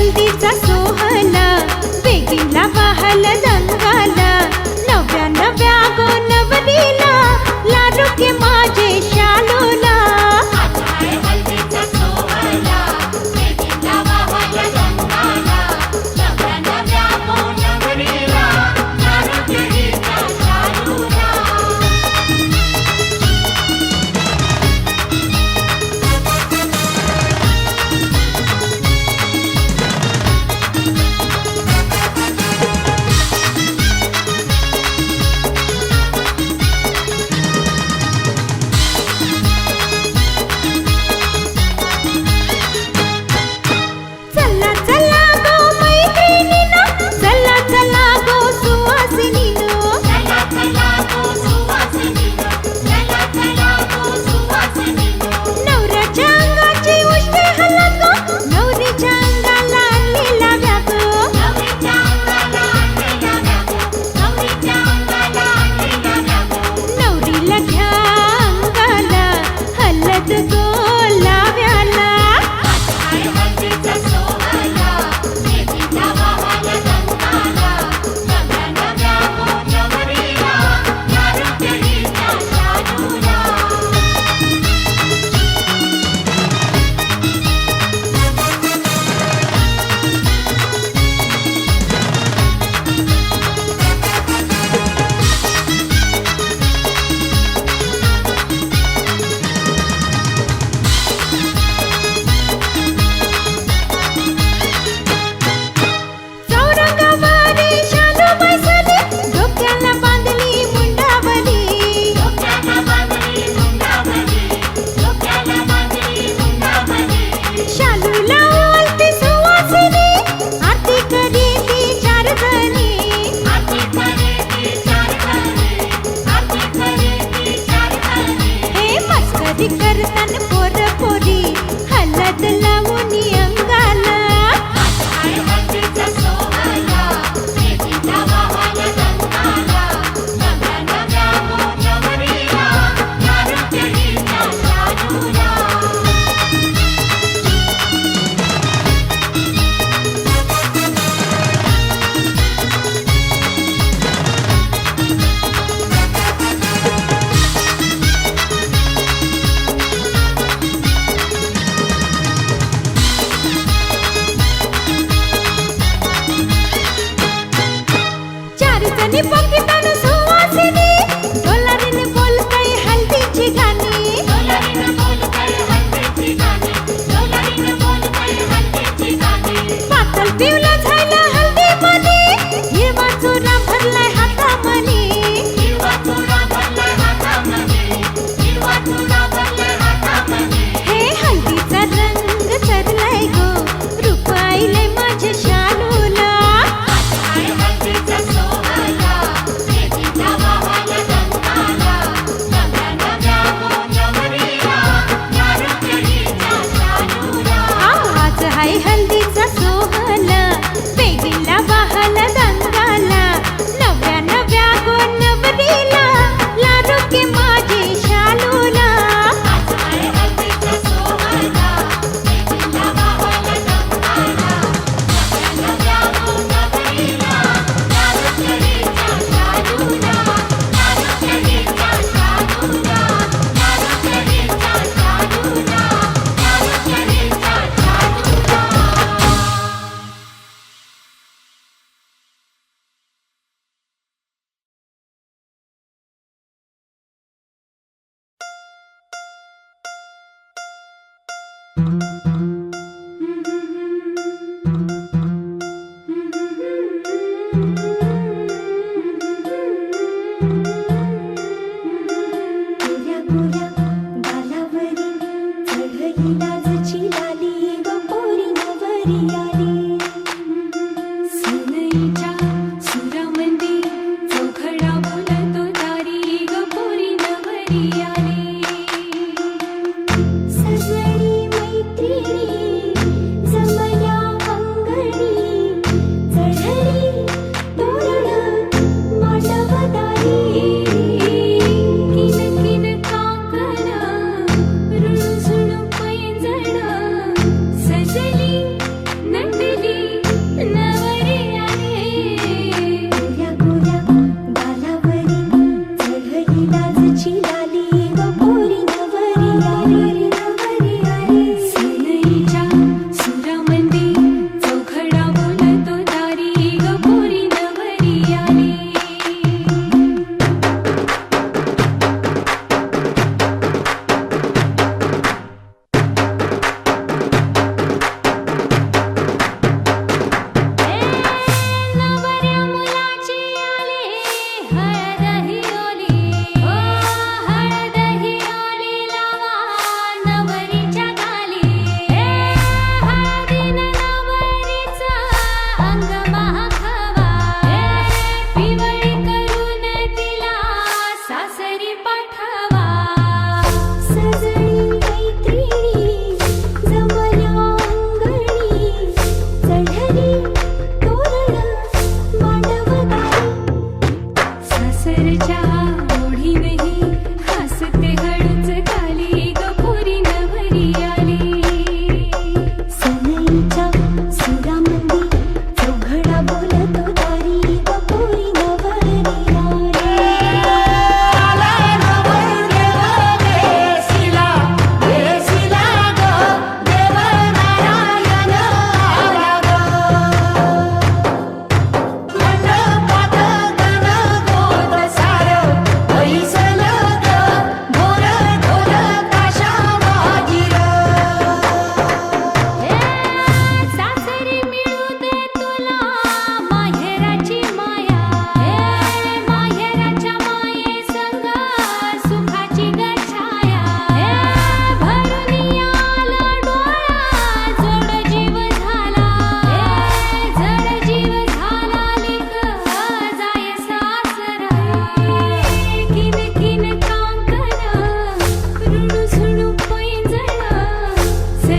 हल्दीचा सोहला, वेगीला वाहल दंगाला, नव्या नव्या गो नवरीला, लाडू के माझे शालूला.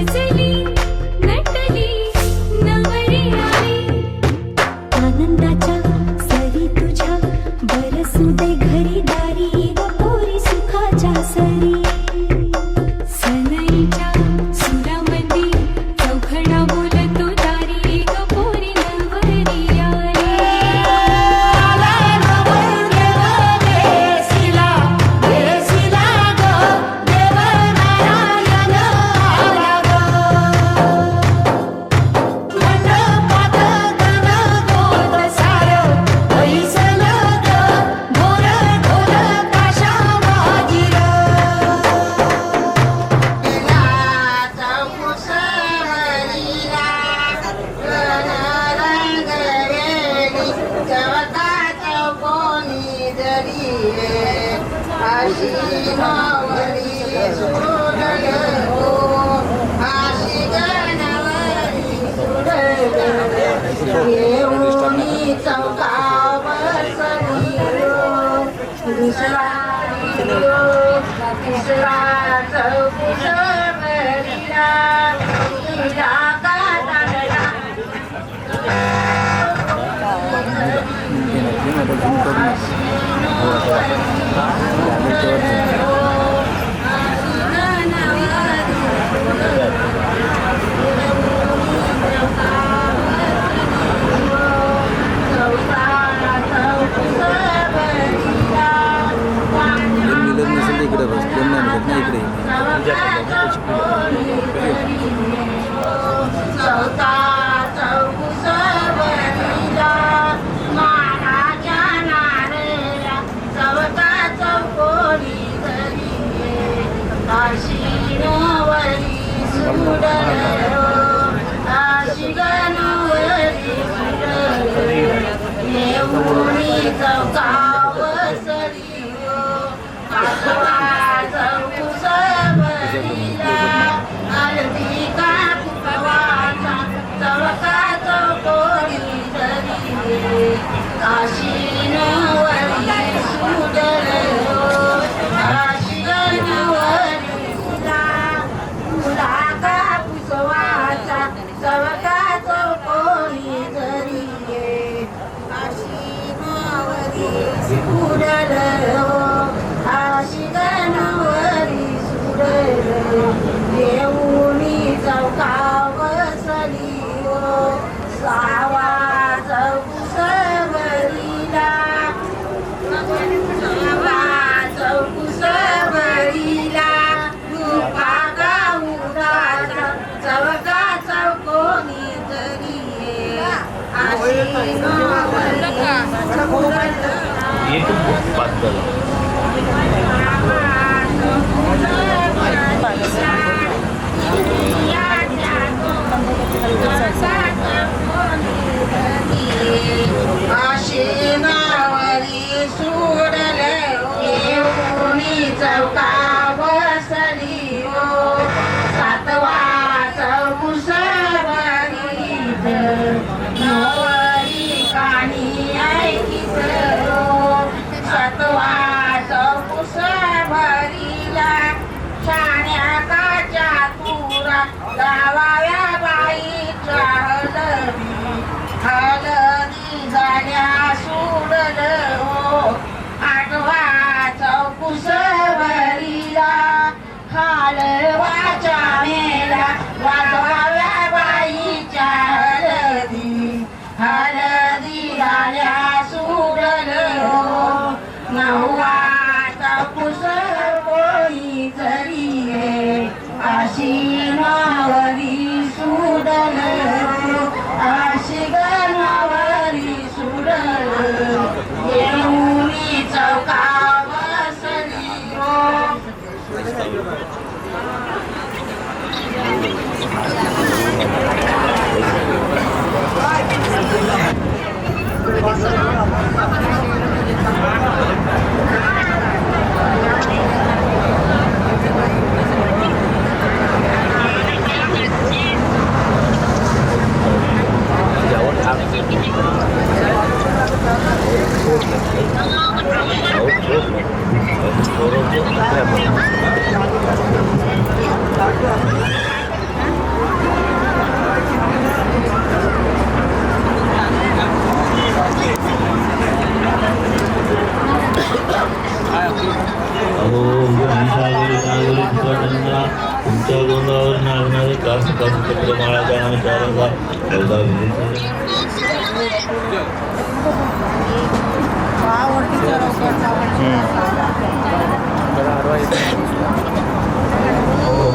सजली नटली नवरी आली आनंदाच्या सरी तुझ्या बरसू दे घरी दारी ग पोरी सुखाच्या सरी सनईच्या सुरामंदी चौघडा बोलतो दारी ग पोरी नवरी आली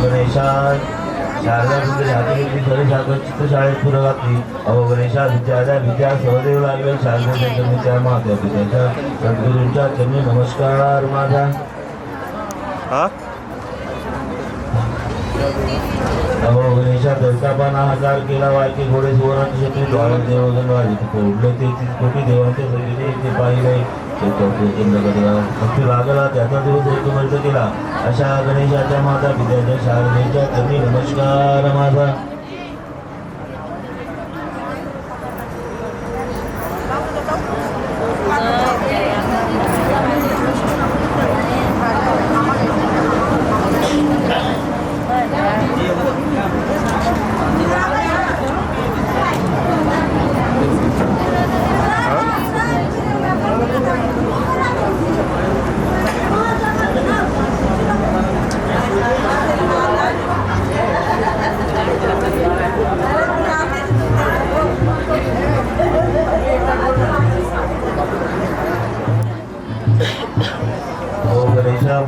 गणेशा शारदा चित्रशाळेत पुढे घातली. अहो गणेशा विद्या सहदेव लागले. शारदेच्या जन्मीच्या मात्या पित्याच्या सद्गुरूंच्या चरणी नमस्कार माझा. अहो गणेशा दर्कापाना हजार केला वारके घोडे सुवर्ण क्षेत्री डोळे देवगण वाजी उडले 33 कोटी देवांचे सगळे ते पाहिले. भक्ती लागला त्याचा दिवस एकमर्थ केला. अशा गणेशाच्या माता पित्याच्या शारदेच्या चरणी नमस्कार माझा.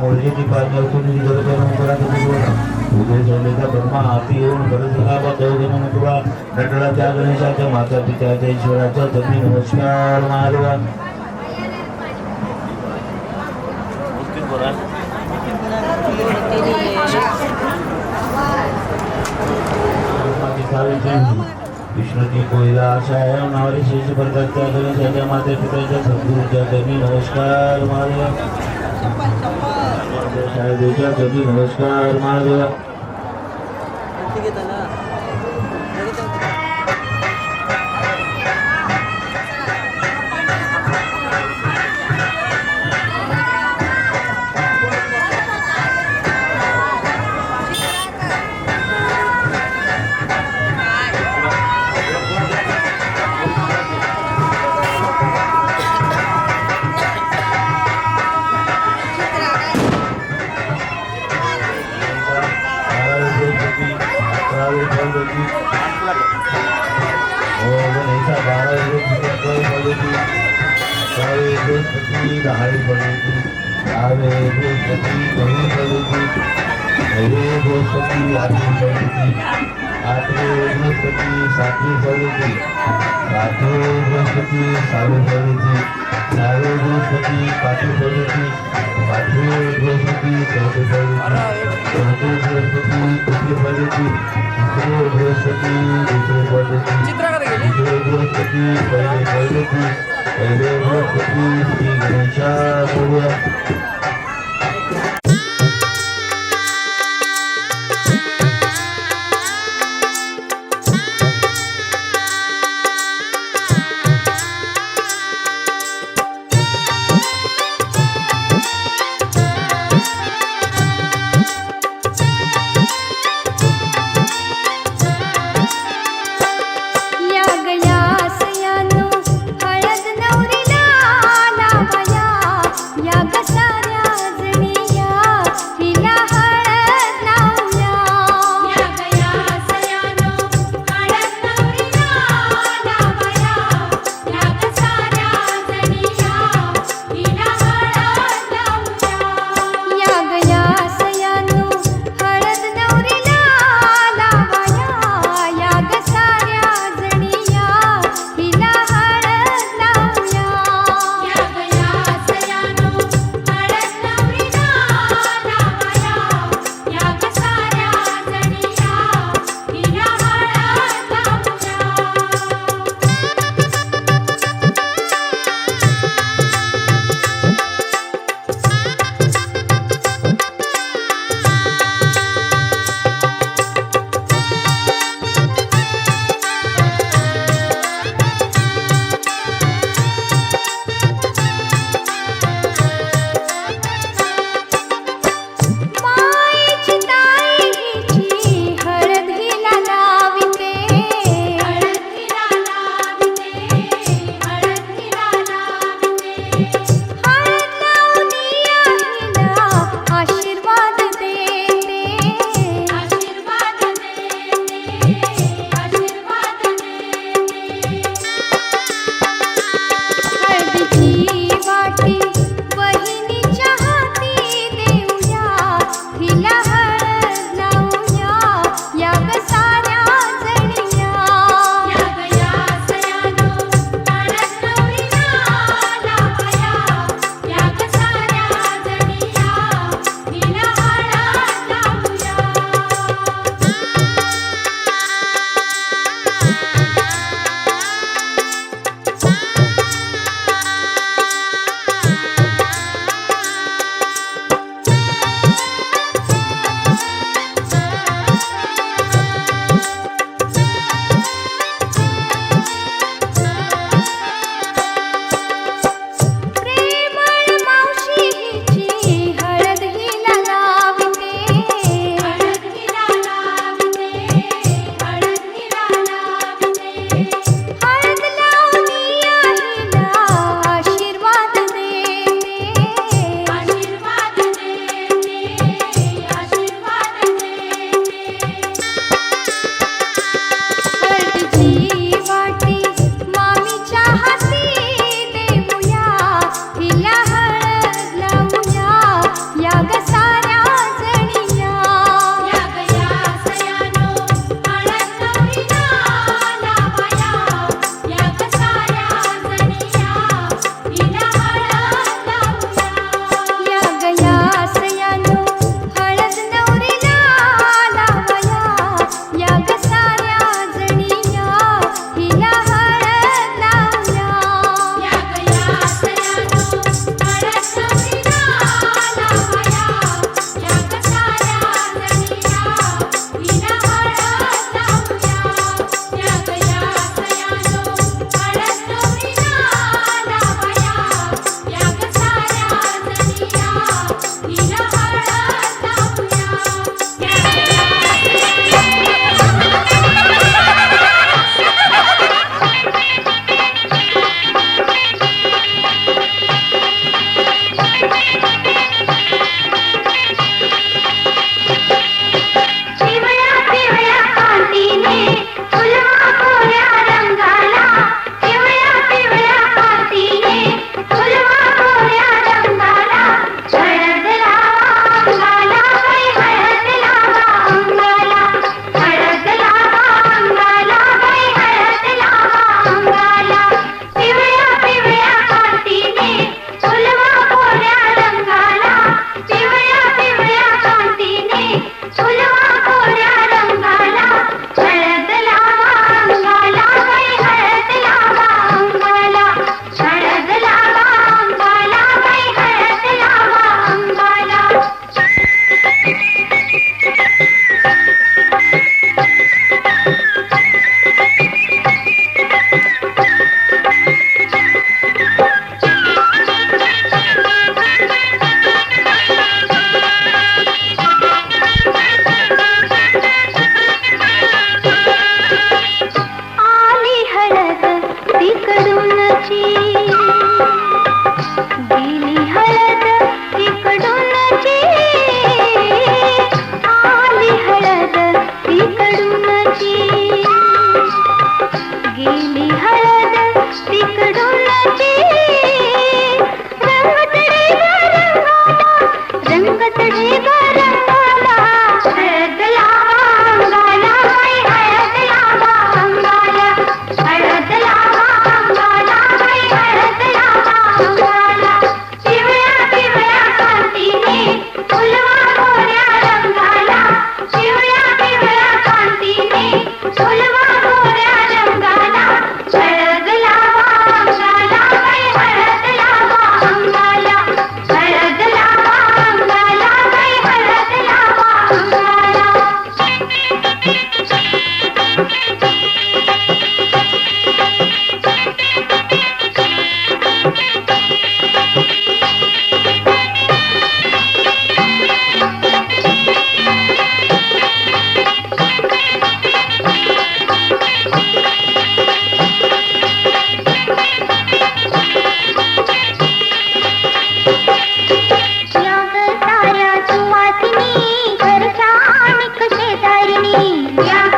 मुलगी पाणी असून उदय सोडलेचा ब्रह्मा हाती येऊन परत देवगण तुला नटळाच्या गणेशाच्या माता पित्याच्या ईश्वराच्या चरणी नमस्कार महादेवा. विष्णूची कोयला आशा आहे नावारी शेष प्रकारच्या गणेशाच्या माता पित्याच्या सद्गुरूच्या चरणी नमस्कार महादेवा. शारदेच्या चरणी नमस्कार महादेवा. या गयास यानो हळद नवरीला लावया या गसार याग साऱ्या सुवासिनी घरच्या आणि शेजारिणी याग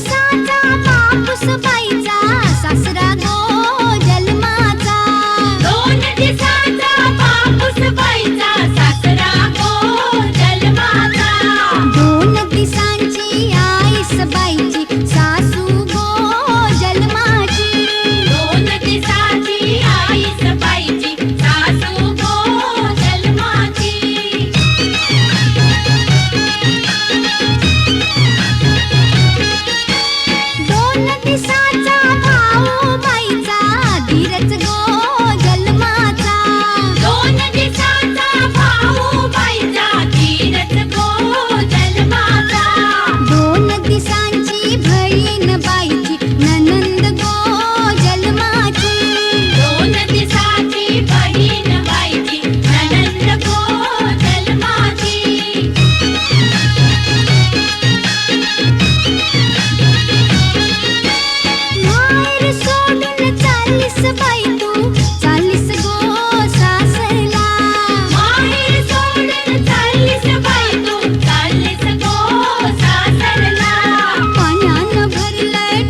दिसाचा कापूस बाईचा सासरा गो जन्माचा 2 दिसाचा कापूस बाईचा सासरा गो जन्माचा 2 दिसांची आईस बाईची सासू गो जन्माची 2 दिसाची आईस बाईची सासू गो जन्माची 2 दिसाचा भाऊ बाईचा धीरच गो जन्माचा 2 दिसाचा भाऊ बाईचा धीरच गो जन्माचा 2 दिसांची बहीण बाईची ननंद गो जन्माची 2 दिसाची बहीण बाईची ननंद गो जन्माची माहेर सोडून चालीस बाई तू चालीस गो सासरला माहेर सोडून चाललीस बाई तू चाललीस गो सासरला पाण्यानं भरलंय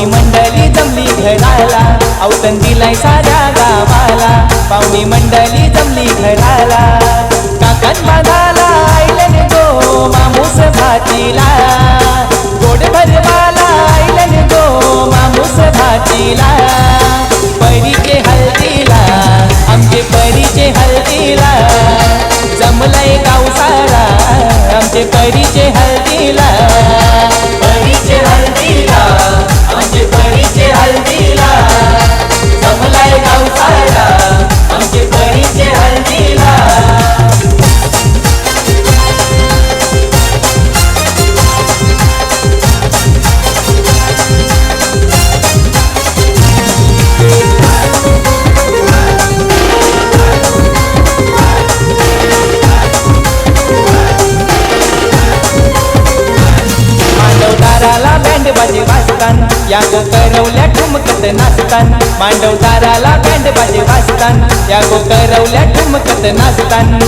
पाहुणी मंडळी जमली घराला, औतण दिलाय साऱ्या गावाला. पाहुणी मंडळी जमली घराला, काकण बांधाला आईलन गो मामूस भातीला. गोड भरवाला आईलन गो मामूस भातीला. परीचे हळदीला आमचे परीचे हळदीला, जमलंय गाव सारा आमचे परीचे हळदीला. परीचे हळदीला आमचे परीचे हळदीला, जमलंय गाव सारा आमचे परीचे हळदीला. मांडवदाराला बँड बाजे वाजतान, या गो करवल्या ठुमकत नाचतान. मांडवदाराला बँड बाजे वाजतान, या गो करवल्या ठुमकत नाचतान.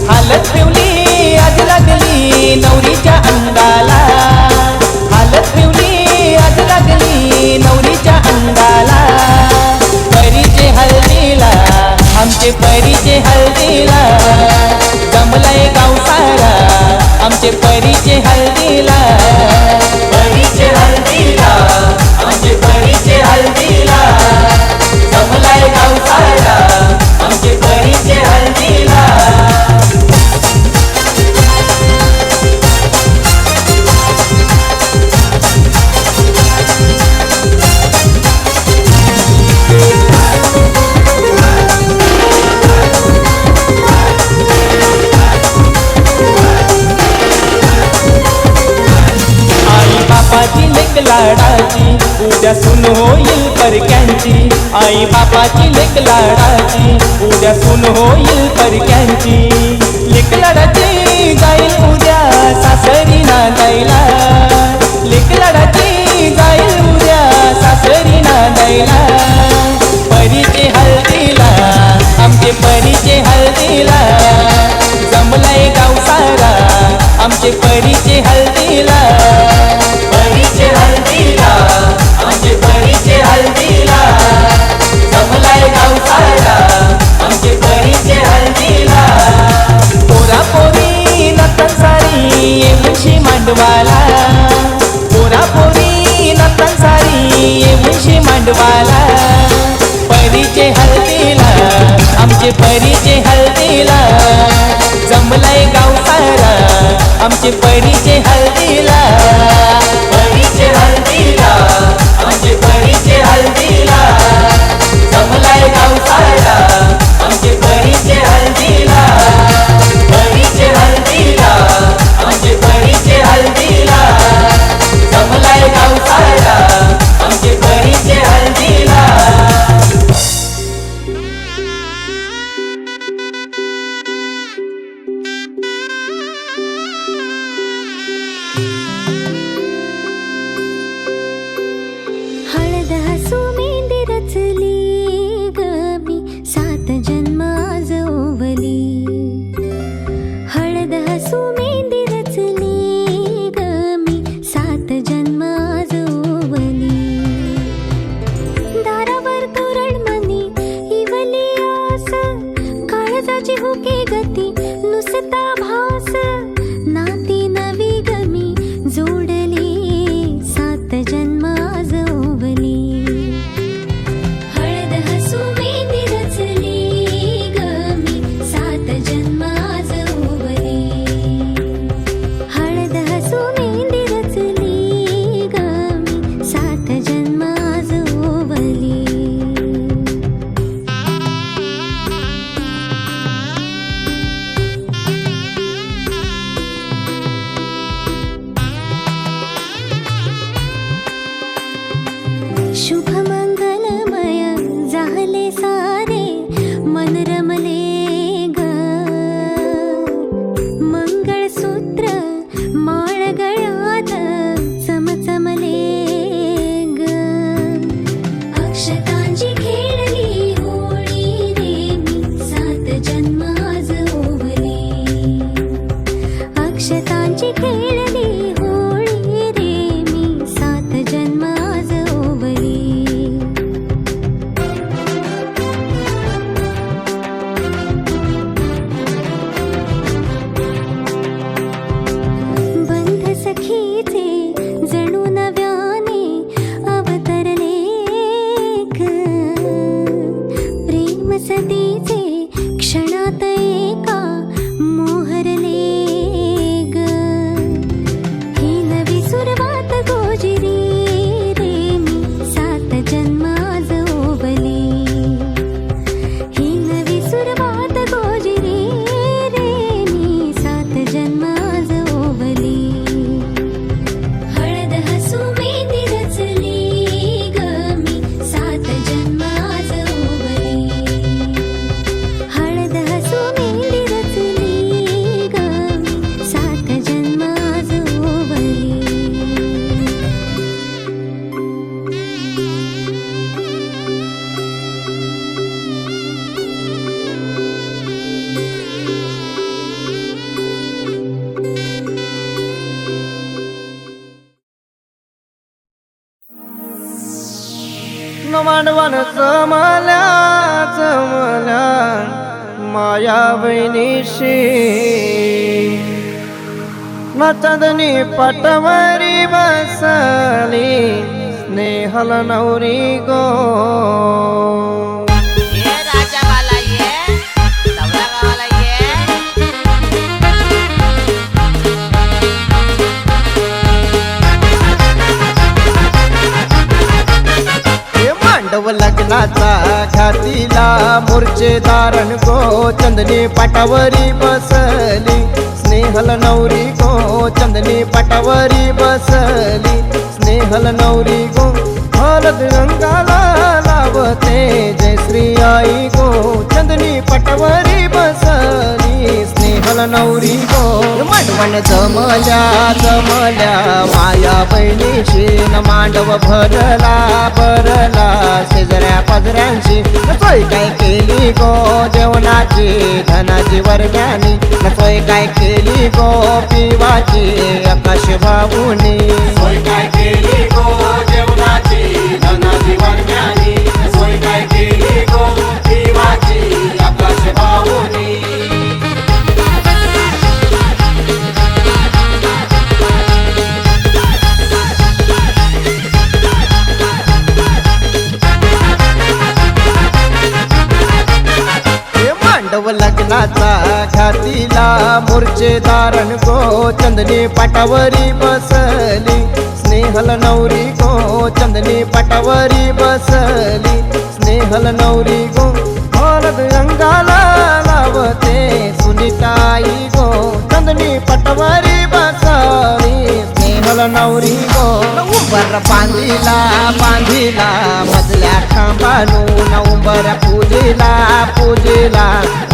हालत पिवली आज लागली नवरीच्या अंगाला, हालत पिवली आज लागली नवरीच्या अंगाला. परीचे हळदीला आमचे परीचे हळदीला, जमलंय गाव सारा आमचे परीचे हळदीला. परीचे हळदीला आमचे परीचे हळदीला, जमलंय गाव सारा आमचे परीचे हळदीला. बापाची लेक लाडाची उद्या सून होईल परक्यांची. आई बापाची लेक लाडाची उद्या सून होईल परक्यांची. लेक लाडाची जाईल उद्या सासरी नांदायला, लेक लाडाची जाईल उद्या सासरी नांदायला. परीचे हळदीला आमचे परीचे हळदीला, जमलंय गाव सारा आमचे परीचे हळदीला. परीचे हळदीला आमचे परीचे हळदीला, जमलंय गाव सारा आमचे परीचे हळदीला. पोरा पोरी नतन सारी ये मुशी मांडवाला, पोरा पोरी नतन सारी ये मुशी मांडवाला. परीचे हळदीला आमचे परीचे हळदीला, जमलंय गाव सारा आमचे परीचे हळदीला. परीचे हळदीला आमचे परीचे हळदीला, जमलंय गाव सारा आमचे परीचे हळदीला. परीचे हळदीला आमचे परीचे हळदीला, जमलंय गाव सारा आमचे परीचे हळदीला. हळद हसू मेंदी रचली ग मी 7 जन्म आज ओवली. हळद हसू मेंदी रचली ग मी 7 जन्म आज ओवली. दारावर तोरणमणी इवली आस, काळजाची हुके गती नुसता भास. नाती नवी गमी जोडली 7 जन्म आज ओवली. हळद हसू मेंदी रचली ग मी 7 जन्म आज ओवली. हळद हसू मेंदी रचली ग मी 7 जन्म आज ओवली. शुभ मंगलमय झाले सारे मन रमले ग. मंगळसूत्र माळ गळ्यात चमचमले ग. अक्षतांची खेळली होळी रे मी 7 जन्म आज ओवली. अक्षतांची खेळली होळी रे मी 7 जन्म आज ओवली. मांडवान जमल्या जमल्या माया बहिणीशी न चांदणी पटवरी बसली स्नेहल नवरी गो ये राजा वाला ये सवरा वाला ये मांडव लग्नाचा घातीला मूर्छेदारण गो चंदनी पाटावरी बसली स्नेहल नवरी गो चंदनी पाटावरी बसली स्नेहल नवरी गो हळद रंगाला लावते जय श्री आई गो चंदनी पाटावरी बसली स्नेहल नवरी गो मांडवण जमल्या जमल्या माया बहिणीशी न मांडव भरला भरला शेजऱ्या पाजऱ्यांची सोय काय केली गो जेवणाची धनाची वरण्यानी सोय काय केली गो पिवाची आकाश भाऊनी सोय काय केली गो जेवणाची धनाची वरण्यानी सोय काय केली गो पिवाची आकाश भाऊनी मांडव लग्नाचा घातीला मूर्छेदारण गो चंदनी पाटावरी बसली स्नेहल नवरी गो चंदनी पाटावरी बसली स्नेहल नवरी गो हळद रंगाला लावते सुनीताई गो चंदनी पाटावरी बसली स्नेहल नवरी गो उंबर बांधिला बांधिला मजल्या खांबानून उंबर पूजिला पूजिला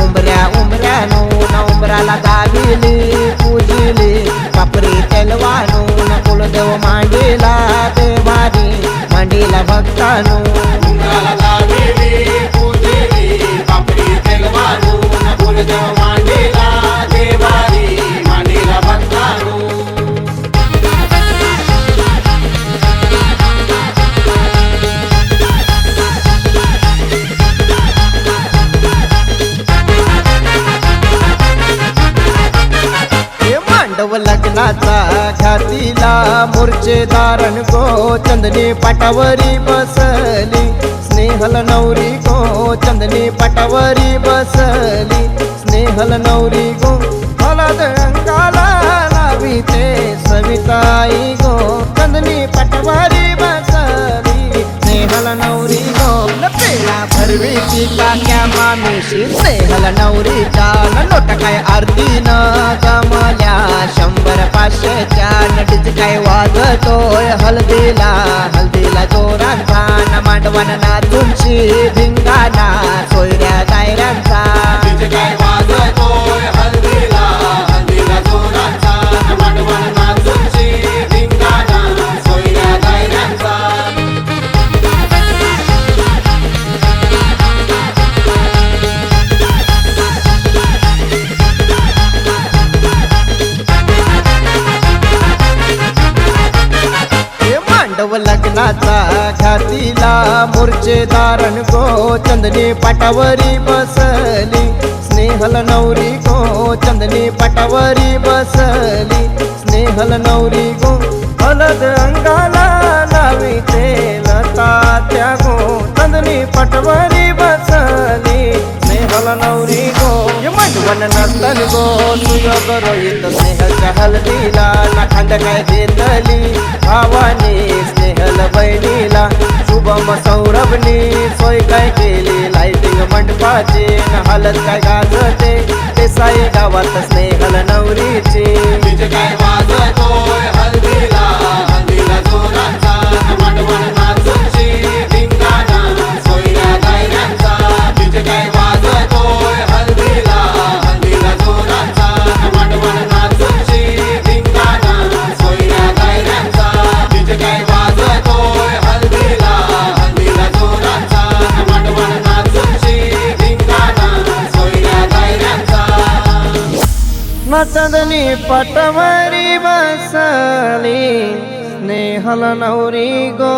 उंबऱ्या उंबऱ्यानून उंबराला दाविली पूजिली पापरी तेलवानून कुलदेव मांडीला देवानी मांडीला भक्तानू उंबराला दाविली पूजिली पापरी तेलवानून कुलदेव मांडीला देवानी मांडीला भक्तानू मांडव लग्नाचा घातीला मूर्छेदारण गो चंदनी पाटावरी बसली स्नेहल नवरी गो चंदनी पाटावरी बसली स्नेहल नवरी गो हळद रंगाला लाविते सविताई गो चंदनी पाटावरी बसली स्नेहल नवरी गो पेला भरवीची काक्या मामीशी स्नेहल नवरीच्या लोट काय आरती न जमल्या 100-500च्या नटीच काय वाजतोय हल्दीला हल्दीला जोरांचा न मांडवान नाचूनशी भिंगाना सोयऱ्या दायऱ्यांचा तिचे काय वाजतोय हल्दीला हल्दीला जोरांचा न मांडवान नाचूनशी भिंगाना सोयऱ्या दायऱ्यांचा मांडव लग्नाचा घातीला मूर्छेदारण गो चंदनी पाटावरी बसली स्नेहल नवरी गो चंदनी पाटावरी बसली स्नेहल नवरी गो हळद अंगाला लाविते लता त्या गो चंदनी पाटावरी बसली स्नेहल नवरी गो मांडवण नंदन गो सुयोग रोहित स्नेहलच्या हल्दीला ना खांद काय देतली भावानी स्नेहल बहिणीला शुभम सौरभनी सोय काय केली लाइटिंग मंडपाची न हलत काय गाजते ते साई गावात स्नेहल नवरीची तिचे काय वाजतोय हल्दीला हल्दीला जोरांचा न मांडवान नाचूनशी भिंगाना सोयऱ्या दायऱ्यांचा तिचे काय वाजतोय हल्दीला हल्दीला जोरांचा न मांडवान नाचूनशी भिंगाना सोयऱ्या दायऱ्यांचा तिचे काय वाजतोय हल्दीला हल्दीला जोरांचा न मांडवान नाचूनशी भिंगाना सोयऱ्या दायऱ्यांचा न चंदनी पटवरी बसली स्नेह स्नेहल नवरी गो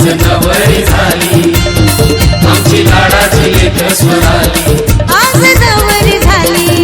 आज नवरी झाली आमची लाडाची लेक स्वराली आज नवरी झाली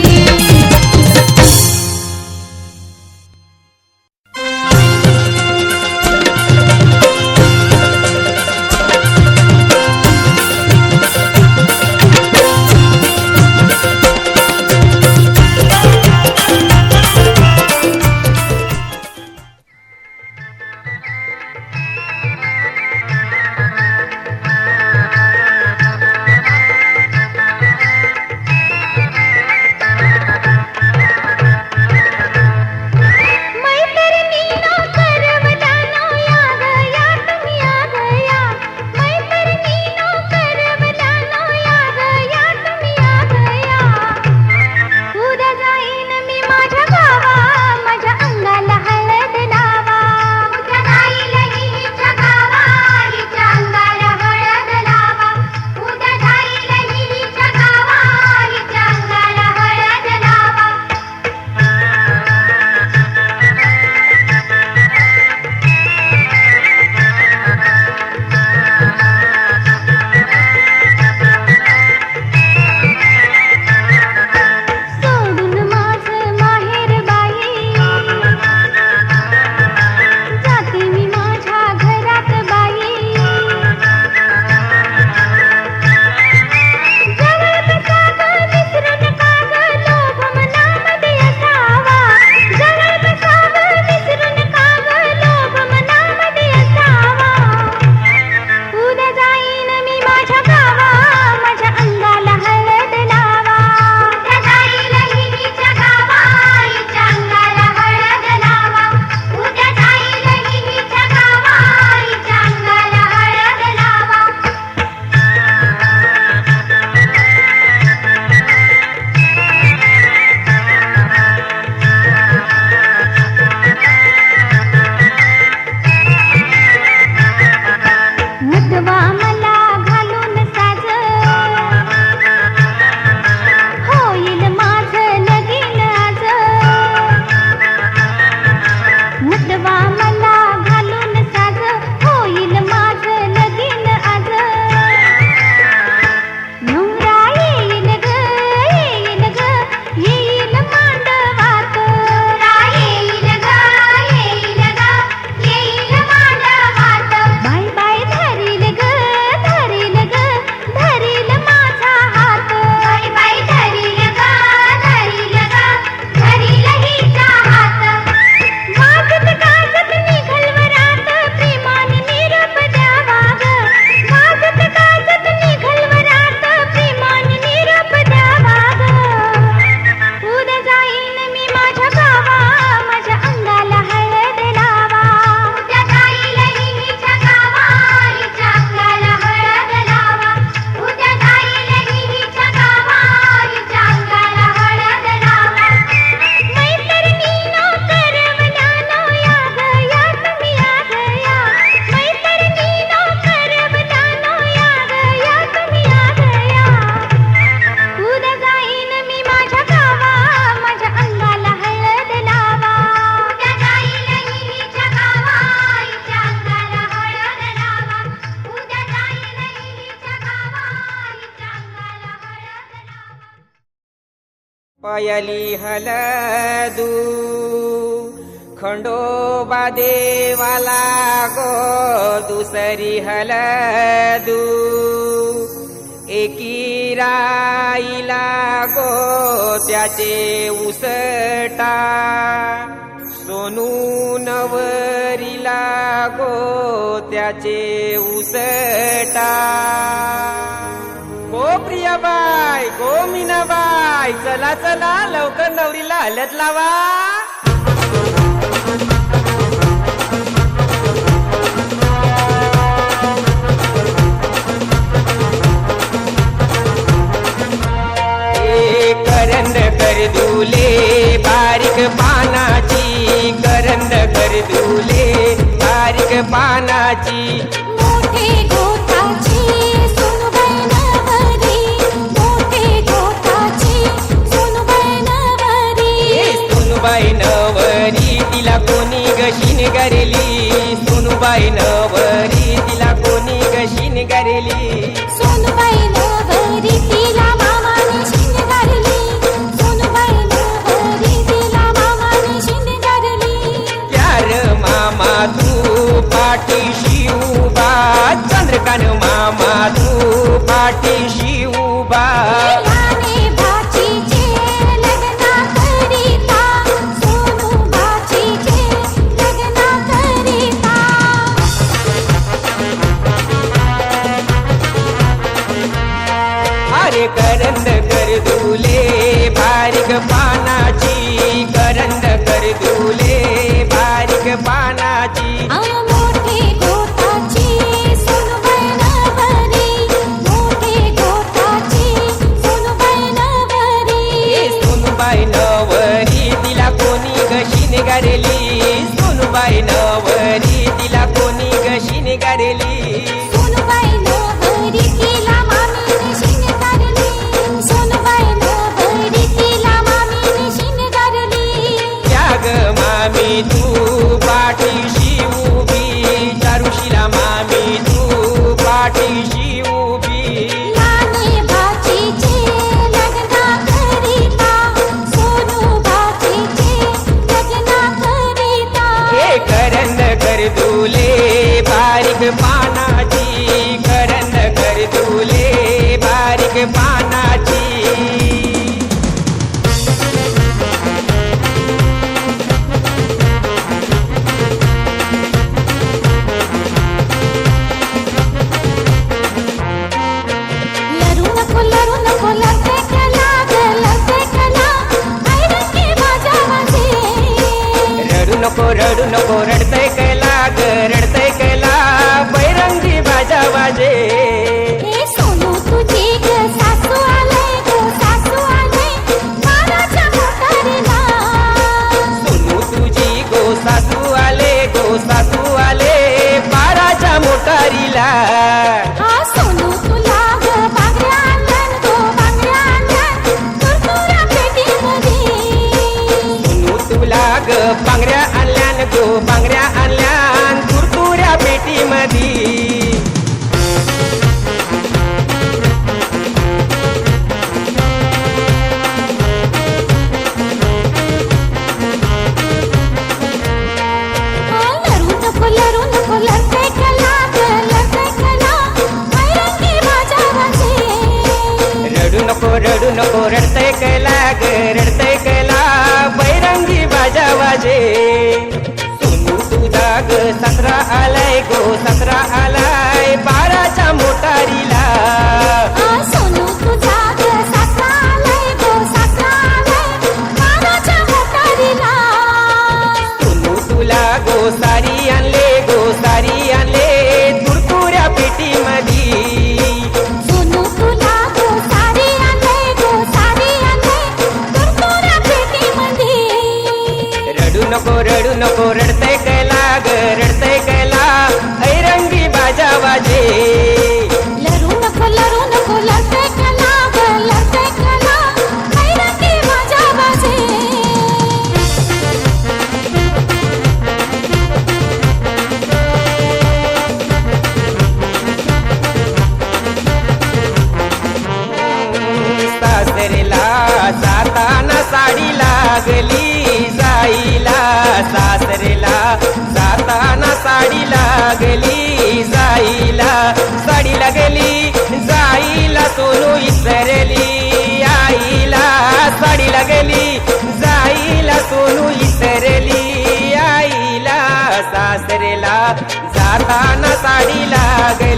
पायली हलदू खंडोबा देवाला गो दुसरी हलदू एकी राईला गो त्याचे उसटा सोनू नवरीला गो त्याचे उसटा गो प्रियाबाई गो मीनाबाई चला चला लवकर नवरीला हलत लावा करंद कर दुले बारीक पानाची करंद कर दुले बारीक पानाची मोठे गोताची सोनूबाई नवरी मोठे गोताची सोनूबाई नवरी सोनूबाई शिणगारली सोनूबाई नवरी तिला मामाने शिणगारली सोनूबाई नवरी तिला मामाने शिणगारली यार मामा तू पाठीशी उभा चंद्रकांत मामा तू पाठीशी उभा याने भाचीचे लग्न करिता सोनू भाचीचे लग्न करिता अरे करंद कर दुले बारीक पानाची करंद कर दुले बारीक पानाची मोठे गोठाची सोनूबाई नवरी मोठे गोठाची सोनूबाई नवरी सोनूबाई नवरी तिला कोणी गशीने गारेली सोनूबाई नवरी तिला कोणी गशीने गारेली सोनूबाई नवरी तिला मामीने शिणगारली सोनूबाई नवरी तिला मामीने शिणगारली त्याग मामी तू पाठीशी उभी चारुशीला मामी तू पाठीशी उभी याने भाचीचे लग्न करिता सोनू भाचीचे लग्न करिता हे करंद कर दुले बारीक पानाची करंद कर दुले बारीक पानाची लरू नको लरते कला ऐरंगी माझ्या वाजे रडू नको रडतय कैला ग रडतय कैला बैरंगी बाजा वाजे हे सोनू तुझी ग सासू आले मानाच्या मोटारीला सोनू तुझी गो सासू आले बाराच्या मोटारीला हा सोनू तुला ग बांगड्या आणल्यान तुरतुऱ्या पेटीमध्ये सोनू तुला ग बांगड्या आणल्यान गो बांगड्या आणल्यान तुरतुऱ्या पेटीमधी लरू नको लरते कला ऐरंगी माझ्या वाजे रडू नको रडतय कैला ग रडतय कैला बैरंगी बाजा वाजे सोनू तुझा ग ससरा आलाय गो ससरा आलाय बाराच्या मोटारीला सोनू तुझा ग सासरा आलाय मानाच्या मोटारीला सोनू तुला गो सारी आणले तुरतुऱ्या पेटीमधी सोनू तुला गो सारी आणले तुरतुऱ्या पेटीमध्ये रडू नको रडतय कैला ग रडतय कैला ऐरंगी बाजा वाजे लरू नको लरते कला ऐरंगी माझ्या वाजे सासरेला जाताना साडी लागली जाईला सासरेला जाताना साडी लागली जाईला साडी लागली जाईला सोनू इसरली आईला साडी लागली जाईला सोनू इसरली आईला सासरेला जाताना साडी लागली